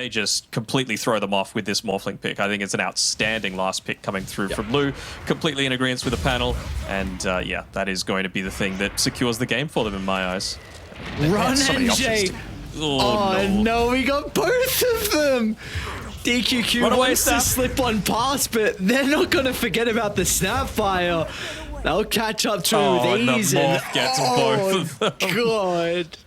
they just completely throw them off with this Morphling pick. I think it's an outstanding last pick coming through from Lou. Completely in agreement with the panel. And yeah, that is going to be the thing that secures the game for them in my eyes. Run, so NJ! Oh no, we got both of them! DQQ wants to slip one past, but they're not going to forget about the Snapfire. They'll catch up to these. The morph gets both of them. God.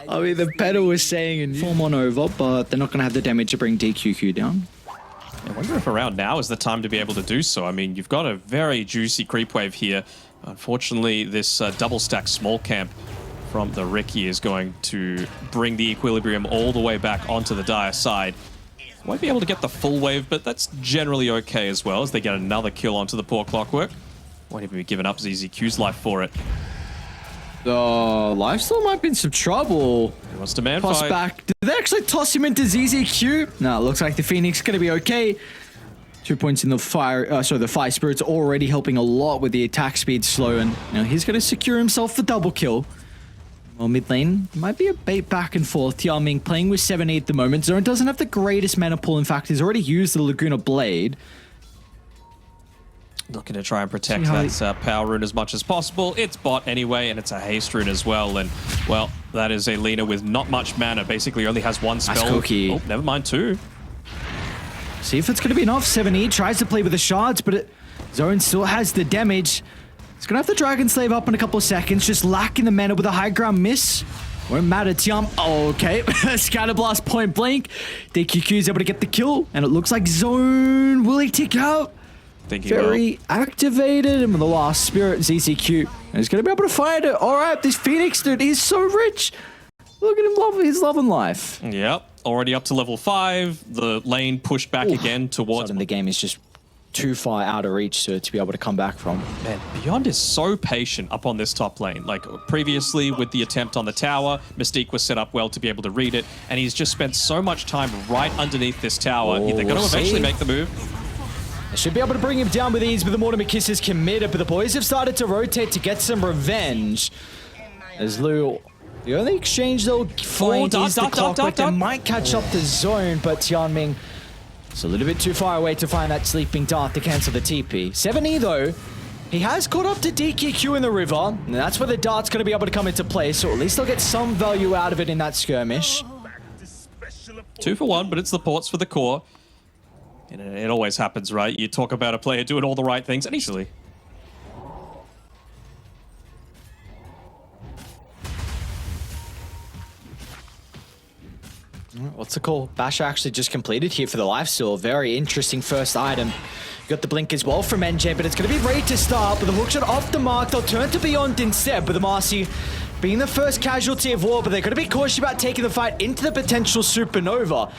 I mean, the pedal was saying in form on over, but they're not going to have the damage to bring DQQ down. I wonder if around now is the time to be able to do so. I mean, you've got a very juicy creep wave here. Unfortunately, this double stack small camp from the Ricky is going to bring the equilibrium all the way back onto the Dire side. Won't be able to get the full wave, but that's generally okay as well, as they get another kill onto the poor Clockwork. Won't even be giving up ZZQ's life for it. Lifesteal might be in some trouble. He wants to man Toss fight. back. Did they actually toss him into ZZQ? No, it looks like the Phoenix is going to be okay. 2 points in the fire. The Fire Spirit's already helping a lot with the attack speed slow, and now he's going to secure himself the double kill. Well, mid lane might be a bait back and forth. Tianming playing with 7-8 at the moment. Zone doesn't have the greatest mana pool. In fact, he's already used the Laguna Blade. Looking to try and protect that power rune as much as possible. It's bot anyway, and it's a haste rune as well. And, well, that is a Lina with not much mana. Basically only has one spell. Nice cookie. Oh, never mind, two. See if it's going to be enough. 7-8 tries to play with the shards, but Zone still has the damage. He's going to have the Dragon Slave up in a couple of seconds, just lacking the mana with a high ground miss. Won't matter, Tiam. Okay, Scatterblast point blank. DQQ is able to get the kill, and it looks like Zone will he tick out. Very activated, and with the last Spirit, ZZQ. And he's going to be able to find it. All right, this Phoenix dude, he's so rich. Look at him, he's loving life. Yep, already up to level 5. The lane pushed back again towards... The game is just too far out of reach to be able to come back from. Man, Beyond is so patient up on this top lane. Like previously with the attempt on the tower, Mystique was set up well to be able to read it, and he's just spent so much time right underneath this tower. They're going to eventually make the move. They should be able to bring him down with ease, but the Mortimer Kiss is committed, but the boys have started to rotate to get some revenge. As Lou, the only exchange they'll find is the Clockwork. They might catch up the Zone, but Tianming is a little bit too far away to find that Sleeping Dart to cancel the TP. 7E though, he has caught up to DQQ in the river, and that's where the Dart's going to be able to come into play, so at least they'll get some value out of it in that skirmish. 2 for 1, but it's the ports for the core. And it always happens, right? You talk about a player doing all the right things, and easily. What's the call? Basher actually just completed here for the lifesteal. Very interesting first item. Got the blink as well from NJ, but it's going to be ready to start. But the hookshot off the mark. They'll turn to Beyond instead. But the Marcy being the first casualty of war, but they're going to be cautious about taking the fight into the potential supernova.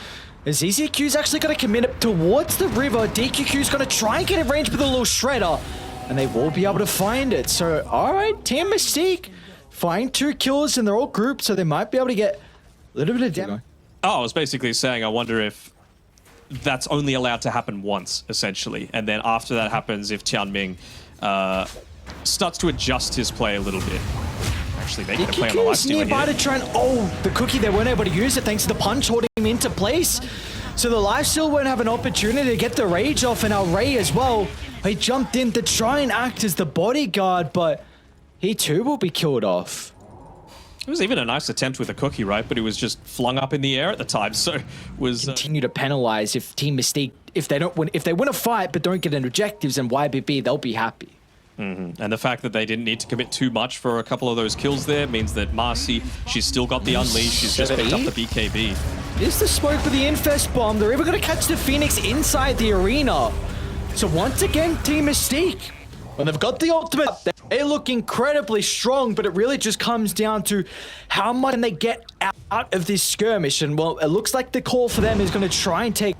As ZZQ's actually going to commit it towards the river. DQQ's going to try and get in range with a little shredder, and they will be able to find it. So, all right, Team Mystique find 2 kills, and they're all grouped, so they might be able to get a little bit of damage. Oh, I was basically saying, I wonder if that's only allowed to happen once, essentially. And then after that happens, if Tianming starts to adjust his play a little bit. Actually, they can play on the lifesteal nearby to try and... the cookie, they weren't able to use it thanks to the punch holding him into place. So the lifesteal won't have an opportunity to get the rage off, and our Ray as well. He jumped in to try and act as the bodyguard, but he too will be killed off. It was even a nice attempt with a cookie, right? But it was just flung up in the air at the time, so was... Continue to penalize if Team Mystique, if they win a fight but don't get any objectives, and YBB, they'll be happy. And the fact that they didn't need to commit too much for a couple of those kills there means that Marcy, she's still got the Unleash, she's just picked up the BKB. Here's the smoke for the Infest Bomb. They're even going to catch the Phoenix inside the arena. So once again, Team Mystique, when they've got the ultimate, they look incredibly strong, but it really just comes down to how much can they get out of this skirmish. And well, it looks like the call for them is going to try and take...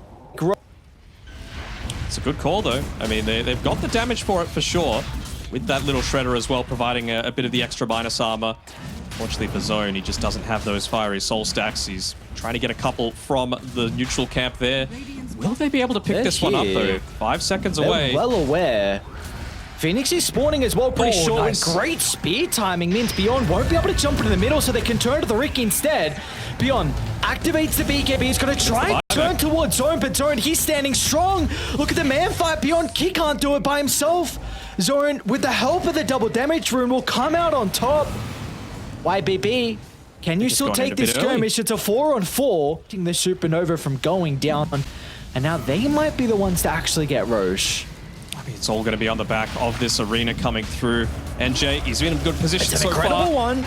It's a good call, though. I mean, they've got the damage for it for sure, with that little shredder as well, providing a bit of the extra minus armor. Fortunately for Zone, he just doesn't have those fiery soul stacks. He's trying to get a couple from the neutral camp there. Will they be able to pick this one up, though? 5 seconds away. Well aware. Phoenix is spawning as well pretty short. Nice. And great spear timing means Beyond won't be able to jump into the middle, so they can turn to the Rick instead. Beyond activates the BKB. He's going to try and turn towards Zone, but Zone, he's standing strong. Look at the man fight. Beyond, he can't do it by himself. Zone, with the help of the double damage rune, will come out on top. YBB, can you still take this skirmish? It's a 4-on-4. Keeping the Supernova from going down. And now they might be the ones to actually get Roche. I mean, it's all going to be on the back of this arena coming through. NJ, he's in a good position It's an incredible one.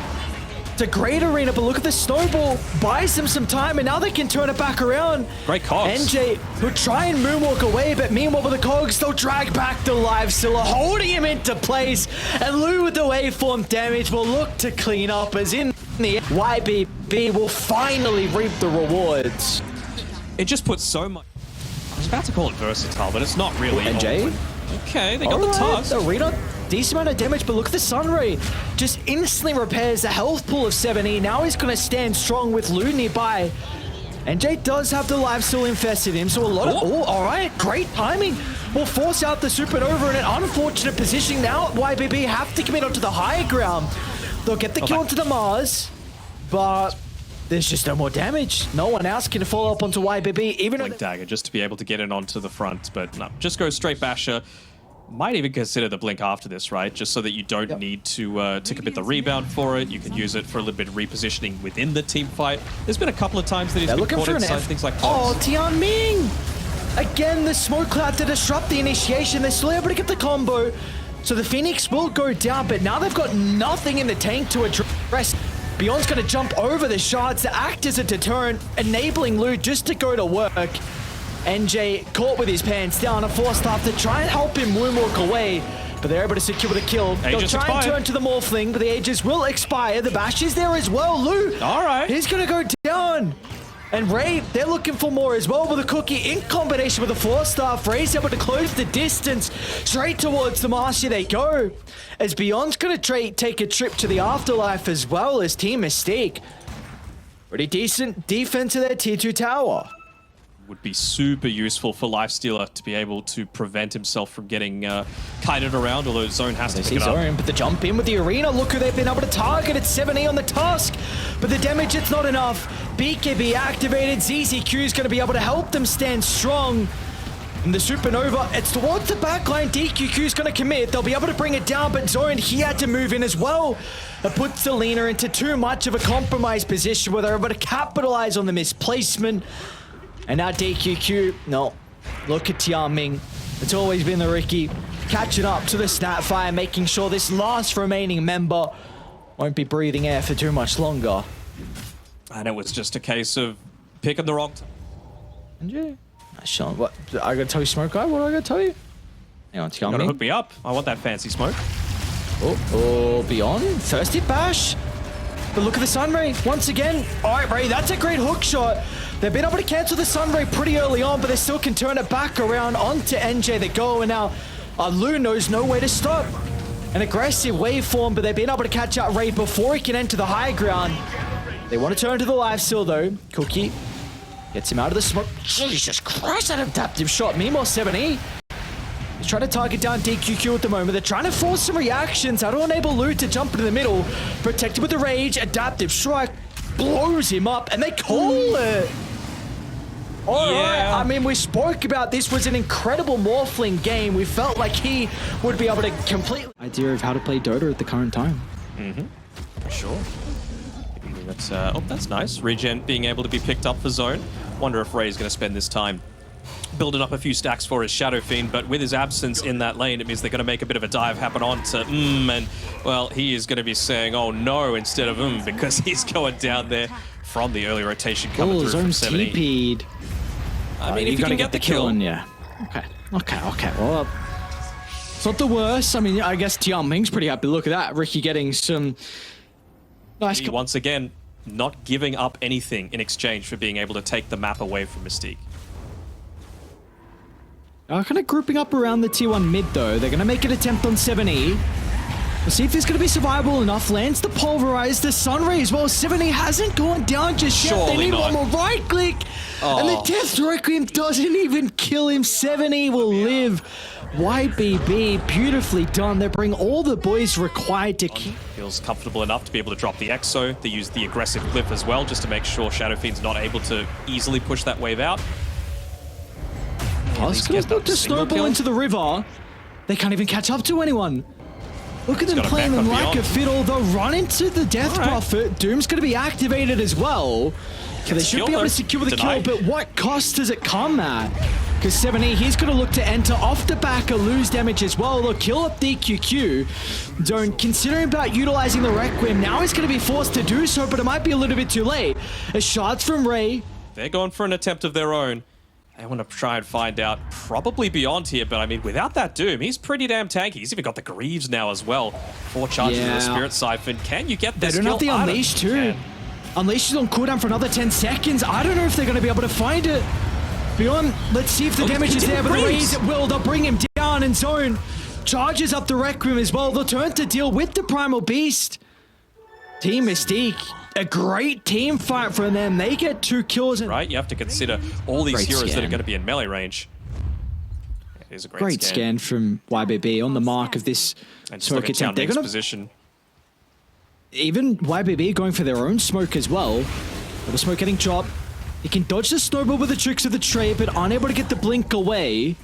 It's a great arena, but look at the snowball. Buys them some time, and now they can turn it back around. Great cogs. NJ will try and moonwalk away, but meanwhile with the cogs, they'll drag back the live Scylla, holding him into place. And Lou with the waveform damage will look to clean up, as in the YBB will finally reap the rewards. It just puts so much... I was about to call it versatile, but it's not really. NJ? Okay, they got the task. The arena, decent amount of damage, but look at the Sunray. Just instantly repairs the health pool of 7E. Now he's going to stand strong with Lou nearby. NJ does have the life still infested him, so a lot of... Oh, all right, great timing. Will force out the Supernova in an unfortunate position. Now YBB have to commit onto the high ground. They'll get the kill onto the Mars, but there's just no more damage. No one else can follow up onto YBB, even Blink Dagger just to be able to get in onto the front, but no, just go straight Basher. Might even consider the Blink after this, right? Just so that you don't need to commit the rebound for it. You can use it for a little bit of repositioning within the team fight. There's been a couple of times that he's been caught inside things like Oh, Tianming! Again, the smoke cloud to disrupt the initiation. They're still able to get the combo. So the Phoenix will go down, but now they've got nothing in the tank to address. Beyond's going to jump over the shards to act as a deterrent, enabling Lou just to go to work. NJ caught with his pants down and forced off to try and help him moonwalk away, but they're able to secure the kill. They'll try and turn to the Morphling, but the Aegis will expire. The Bash is there as well. Lou, all right, he's going to go down. And Ray, they're looking for more as well with a cookie in combination with a 4-star. Ray's able to close the distance. Straight towards the Marcy they go. As Beyond's going to take a trip to the afterlife as well as Team Mystique. Pretty decent defense of their tier 2 tower. Would be super useful for Lifestealer to be able to prevent himself from getting kited around, although Zone has to pick it up. Zone, but the jump in with the arena. Look who they've been able to target. It's 7E on the Tusk, but the damage, it's not enough. BKB activated. ZZQ is going to be able to help them stand strong. And the Supernova, it's towards the backline. DQQ is going to commit. They'll be able to bring it down, but Zone, he had to move in as well. It puts the Lena into too much of a compromised position where they're able to capitalize on the misplacement. And now DQQ, no. Look at Tianming. It's always been the Ricky. Catching up to the Snapfire, making sure this last remaining member won't be breathing air for too much longer. And it was just a case of picking the wrong time. NJ? Sean, what? I gotta tell you, Smoke Guy? What do I gotta tell you? Hang on, Tianming. You gotta hook me up. I want that fancy smoke. Oh, Beyond. Thirsty Bash. But look at the Sunray once again. All right, Ray, that's a great hook shot. They've been able to cancel the Sunray pretty early on, but they still can turn it back around onto NJ. They go, and now Lou knows no way to stop. An aggressive waveform, but they've been able to catch out Ray before he can enter the high ground. They want to turn to the live still, though. Cookie gets him out of the smoke. Jesus Christ, that adaptive shot. Meanwhile, 7E. He's trying to target down DQQ at the moment. They're trying to force some reactions. How to enable Lou to jump into the middle. Protected with the rage. Adaptive strike blows him up, and they call it. All right. I mean, we spoke about this was an incredible Morphling game. We felt like he would be able to completely... Idea of how to play Dota at the current time. For sure. That's, oh, that's nice. Regen being able to be picked up for Zone. Wonder if Ray's going to spend this time building up a few stacks for his Shadow Fiend, but with his absence in that lane, it means they're going to make a bit of a dive happen onto and, well, he is going to be saying, oh no, instead of because he's going down there from the early rotation coming through from 70. TP'd. I mean, if you can get the kill. Yeah. Okay. Well, it's not the worst. I mean, I guess Tianming's pretty happy. Look at that. Ricky getting some nice... Once again, not giving up anything in exchange for being able to take the map away from Mystique. Kind of grouping up around the tier 1 mid, though. They're going to make an attempt on 7E. We'll see if there's going to be survivable enough. Lands the Pulverize, the Sunray as well. 7E hasn't gone down just yet. They need one more right click. And the Death Requiem doesn't even kill him. 7E will live. YBB, beautifully done. They bring all the boys required to keep. Feels comfortable enough to be able to drop the Exo. They use the aggressive Glyph as well, just to make sure Shadow Fiend's not able to easily push that wave out. Huskers look to snowball into the river. They can't even catch up to anyone. Look at them playing them like a fiddle. They'll run into the Death Prophet. Doom's going to be activated as well. So they should be able to secure the kill, but what cost does it come at? Because 7E, he's going to look to enter off the back of lose damage as well. They'll kill up DQQ. Don't considering about utilizing the Requiem. Now he's going to be forced to do so, but it might be a little bit too late. A shot from Ray. They're going for an attempt of their own. They want to try and find out probably Beyond here, but I mean, without that Doom, he's pretty damn tanky. He's even got the Greaves now as well. 4 charges of the Spirit Siphon. Can you get this They don't have the Unleash too. Unleash is on cooldown for another 10 seconds. I don't know if they're going to be able to find it. Beyond, let's see if the damage is there, but the raise it will. They'll bring him down in zone. Charges up the Requiem as well. They'll turn to deal with the Primal Beast. Team Mystique. A great team fight from them. They get 2 kills. Right, you have to consider all these heroes that are going to be in melee range. It is a great scan from YBB on the mark of this smoke attempt. They're going to position. Even YBB going for their own smoke as well. The smoke getting dropped. He can dodge the snowball with the tricks of the trade, but unable to get the blink away.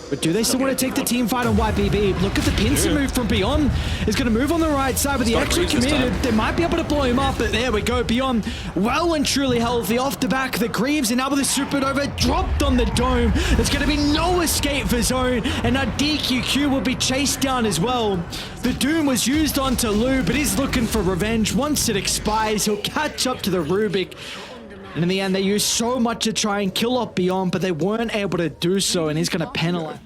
But do they still want to take the team fight on YBB? Look at the pincer move from Beyond. Is going to move on the right side with the extra committed. They might be able to blow him up, but there we go. Beyond well and truly healthy off the back of the Greaves, and now with the supernova dropped on the dome. There's going to be no escape for Zone, and now DQQ will be chased down as well. The Doom was used onto Lou, but he's looking for revenge. Once it expires, he'll catch up to the Rubik. And in the end, they used so much to try and kill off Beyond, but they weren't able to do so, and he's going to penalize.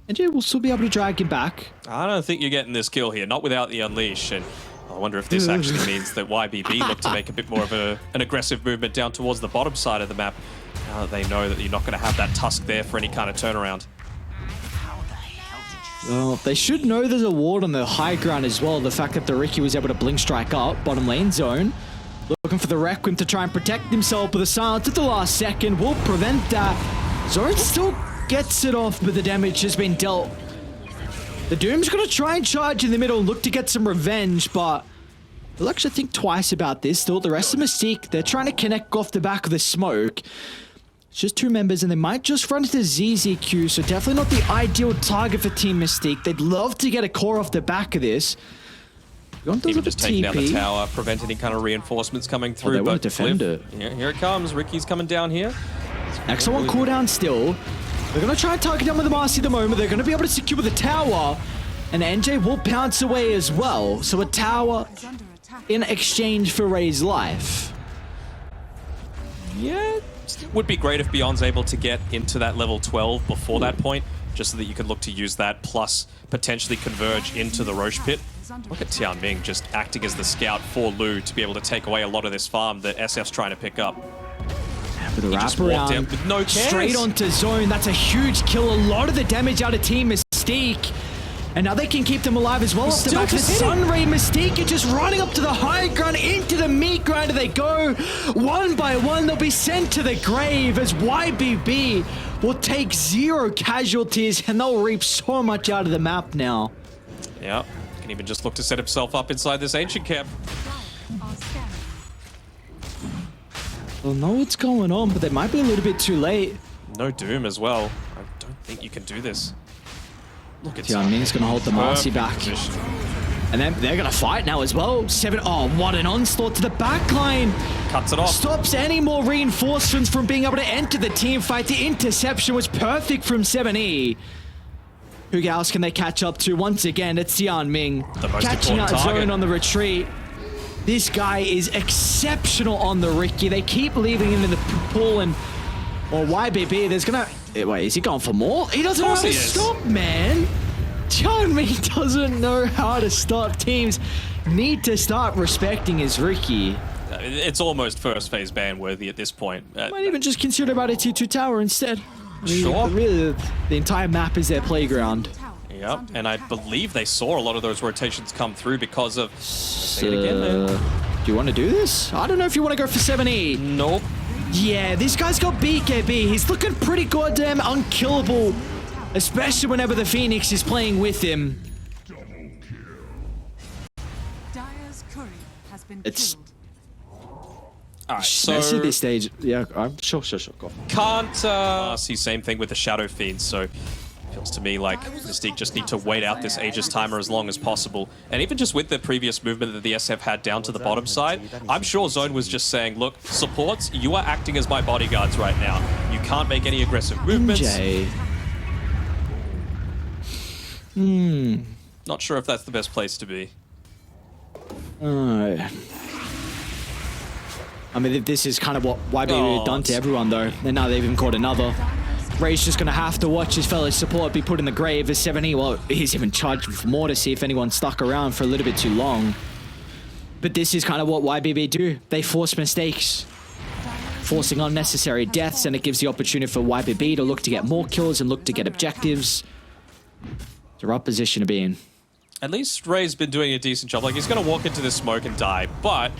NJ will still be able to drag him back. I don't think you're getting this kill here, not without the Unleash. And I wonder if this actually means that YBB look to make a bit more of an aggressive movement down towards the bottom side of the map. Now that they know that you're not going to have that Tusk there for any kind of turnaround. Well, they should know there's a ward on the high ground as well. The fact that the Ricky was able to blink strike up, bottom lane zone. Looking for the Requiem to try and protect himself, but the silence at the last second will prevent that. Zone still gets it off, but the damage has been dealt. The Doom's going to try and charge in the middle and look to get some revenge, but they'll actually think twice about this. Still, the rest of Mystique, they're trying to connect off the back of the smoke. It's just 2 members, and they might just run into ZZQ, so definitely not the ideal target for Team Mystique. They'd love to get a core off the back of this. Even just taking down the tower, prevent any kind of reinforcements coming through. They want to defend it. Here it comes. Ricky's coming down here. Exo on cooldown still. They're going to try and target down with the Marcy at the moment. They're going to be able to secure the tower. And NJ will pounce away as well. So a tower in exchange for Ray's life. Yeah. Would be great if Beyond's able to get into that level 12 before that point, just so that you could look to use that, plus potentially converge into the Roche Pit. Look at Tian Ming just acting as the scout for Lu to be able to take away a lot of this farm that SF's trying to pick up. With a wraparound, with no cares. Straight onto zone. That's a huge kill. A lot of the damage out of Team Mystique. And now they can keep them alive as well. Off the back of the Sunray, Mystique are just running up to the high ground, into the meat grinder they go. One by one, they'll be sent to the grave as YBB will take 0 casualties, and they'll reap so much out of the map now. Yeah, can even just look to set himself up inside this ancient camp. They'll know what's going on, but they might be a little bit too late. No Doom as well. I don't think you can do this. Look at Tian Ming's going to hold the Marcy back. Position. And then they're going to fight now as well. 7. Oh, what an onslaught to the back line. Cuts it off. Stops any more reinforcements from being able to enter the team fight. The interception was perfect from 7E. Who else can they catch up to? Once again, it's Tian Ming. Catching out zone on the retreat. This guy is exceptional on the Ricky. They keep leaving him in the pool, and YBB, there's gonna... Wait, is he going for more? He doesn't know how to stop, man. Tian Ming doesn't know how to stop. Teams need to start respecting his Ricky. It's almost first phase ban worthy at this point. Might even just consider about a T2 tower instead. Sure. Really, the entire map is their playground. Yep, and I believe they saw a lot of those rotations come through because of... Say it again, man. Do you want to do this? I don't know if you want to go for 7E. Nope. Yeah, this guy's got BKB. He's looking pretty goddamn unkillable especially whenever the Phoenix is playing with him. Dire's courier has been It's- killed. All right, Messy so at this stage. Yeah, I'm sure. Go on. can't see same thing with the Shadow Fiend, so feels to me like Mystique just need to wait out this Aegis timer as long as possible. And even just with the previous movement that the SF had down to the bottom side, I'm sure Zone was just saying, look, supports, you are acting as my bodyguards right now. You can't make any aggressive movements. MJ. Not sure if that's the best place to be. I mean, this is kind of what YB Oh, done to everyone, though. And now they've even caught another. Ray's just going to have to watch his fellow support be put in the grave as 70. Well, he's even charged for more to see if anyone stuck around for a little bit too long. But this is kind of what YBB do. They force mistakes, forcing unnecessary deaths, and it gives the opportunity for YBB to look to get more kills and look to get objectives. It's a rough position to be in. At least Ray's been doing a decent job. Like, he's going to walk into the smoke and die, but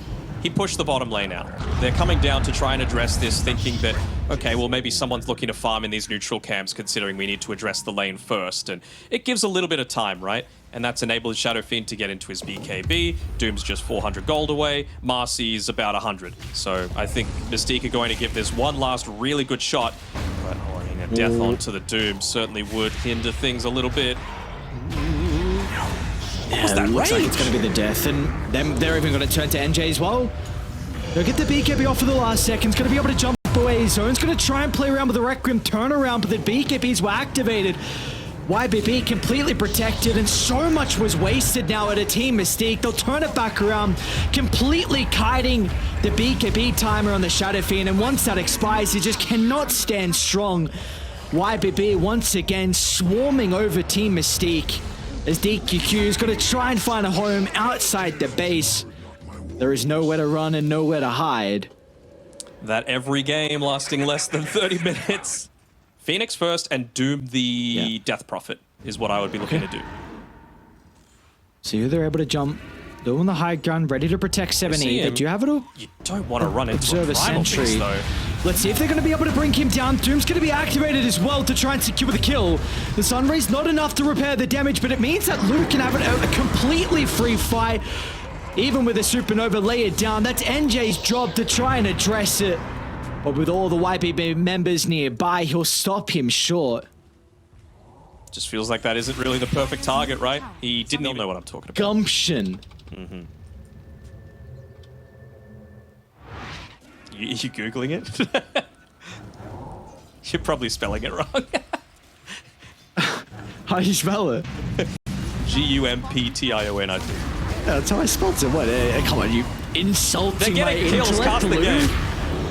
he pushed the bottom lane out. They're coming down to try and address this, thinking that, okay, well, maybe someone's looking to farm in these neutral camps, considering we need to address the lane first. And it gives a little bit of time, right? And that's enabled Shadow Fiend to get into his BKB. Doom's just 400 gold away. Marcy's about 100. So I think Mystique are going to give this one last really good shot. But a death onto the Doom certainly would hinder things a little bit. Yeah, looks like it's going to be the death, and then they're even going to turn to NJ as well. They'll get the BKB off for the last second. It's going to be able to jump away. Zone's going to try and play around with the Requiem turnaround, but the BKBs were activated. YBB completely protected, and so much was wasted now at a Team Mystique. They'll turn it back around, completely kiting the BKB timer on the Shadow Fiend, and once that expires, he just cannot stand strong. YBB once again swarming over Team Mystique, as DQQ is going to try and find a home outside the base. There is nowhere to run and nowhere to hide. That every game lasting less than 30 minutes. Phoenix first and Doom the Death Prophet is what I would be looking to do. See who they're able to jump. Doing the high ground, ready to protect 70. They do have it all. You don't want to run into Observe a a primal sentry. beast, though. Let's see if they're going to be able to bring him down. Doom's going to be activated as well to try and secure the kill. The Sunray's not enough to repair the damage, but it means that Luke can have a completely free fight. Even with a Supernova layered down, that's NJ's job to try and address it. But with all the YBB members nearby, he'll stop him short. Just feels like that isn't really the perfect target, right? He didn't even know what I'm talking about. Gumption. You Googling it? You're probably spelling it wrong. How do you spell it? Gumption, I think. Yeah, that's how I spelled it. What? Come on, you insulting They're my getting kills, intellect, cast the Lou. game.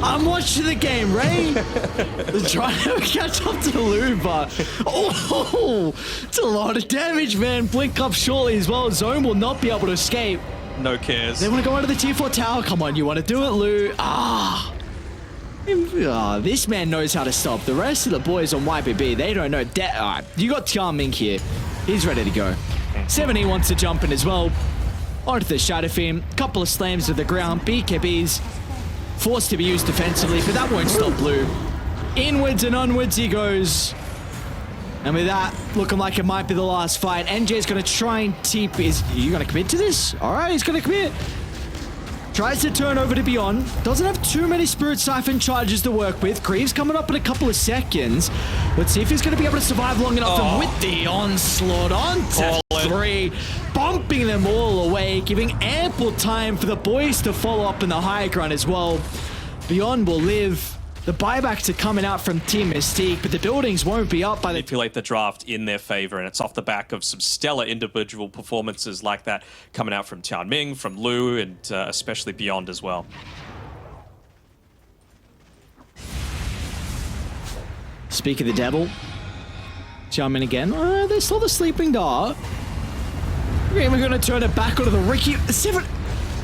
I'm watching the game, Ray. They're trying to catch up to Lou, but oh, it's a lot of damage, man. Blink up shortly as well. Zone will not be able to escape. No cares. They want to go into the T4 tower. Come on, you want to do it, Lou? This man knows how to stop. The rest of the boys on YBB, they don't know. Alright, you got Tian Ming here. He's ready to go. 70 wants to jump in as well. Onto the Shadow Fiend. Couple of slams to the ground. BKBs forced to be used defensively, but that won't stop Blue. Inwards and onwards he goes. And with that, looking like it might be the last fight, NJ's going to try and teep. Are you going to commit to this? All right, he's going to commit. Tries to turn over to Beyond. Doesn't have too many Spirit Siphon charges to work with. Greaves coming up in a couple of seconds. Let's see if he's going to be able to survive long enough. And with the onslaught onto 3, bumping them all away, giving ample time for the boys to follow up in the high ground as well. Beyond will live. The buybacks are coming out from Team Mystique, but the buildings won't be up by the... Manipulate the draft in their favor, and it's off the back of some stellar individual performances like that coming out from Tian Ming, from Lu, and especially Beyond as well. Speak of the devil. Tian Ming again. They saw the sleeping dart. We're going to turn it back onto the Ricky. 7...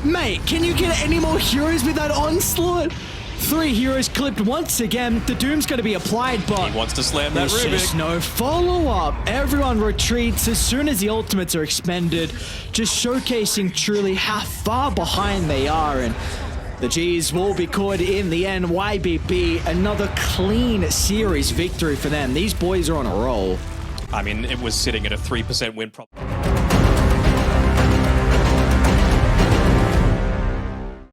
Mate, can you get any more heroes with that onslaught? 3 heroes clipped once again. The Doom's going to be applied, but... He wants to slam that there's just Rubik. no follow-up. Everyone retreats as soon as the ultimates are expended, just showcasing truly how far behind they are. And the G's will be caught in the end. YBB, another clean series victory for them. These boys are on a roll. I mean, it was sitting at a 3% win probability.